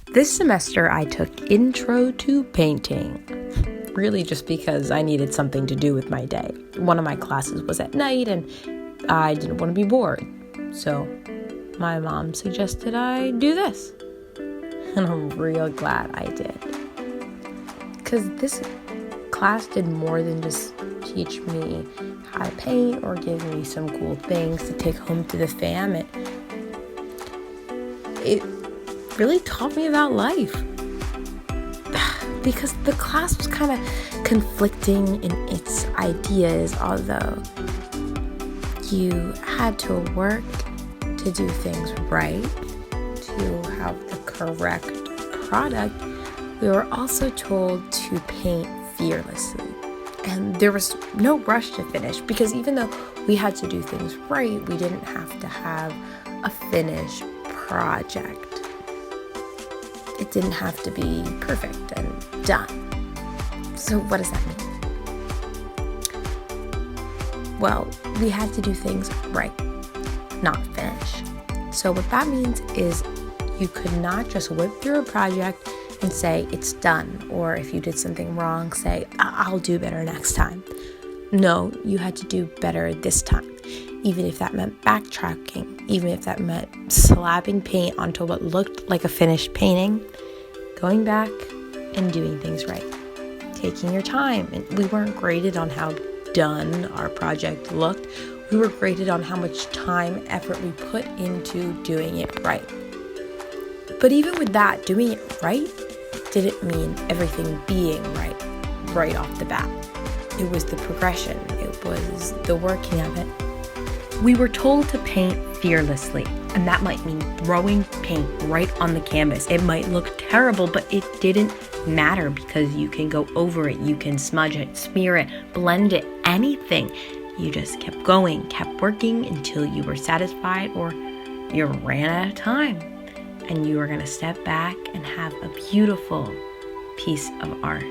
This semester I took Intro to Painting, really just because I needed something to do with my day. One of my classes was at night and I didn't want to be bored, so my mom suggested I do this, and I'm real glad I did. Because this class did more than just teach me how to paint or give me some cool things to take home to the fam. It really taught me about life. Because the class was kind of conflicting in its ideas, although you had to work to do things right, to have the correct product. We were also told to paint fearlessly. And there was no rush to finish, because even though we had to do things right, we didn't have to have a finished project. It didn't have to be perfect and done. So what does that mean? Well, we had to do things right, not finish. So what that means is you could not just whip through a project and say it's done, or if you did something wrong, say I'll do better next time. No, you had to do better this time, even if that meant backtracking, even if that meant slapping paint onto what looked like a finished painting, going back and doing things right, taking your time. And we weren't graded on how done our project looked. We were graded on how much time, effort we put into doing it right. But even with that, doing it right didn't mean everything being right off the bat. It was the progression. It was the working of it. We were told to paint fearlessly, and that might mean throwing paint right on the canvas. It might look terrible, but it didn't matter, because you can go over it, you can smudge it, smear it, blend it, anything. You just kept going, kept working until you were satisfied or you ran out of time. And you were going to step back and have a beautiful piece of art.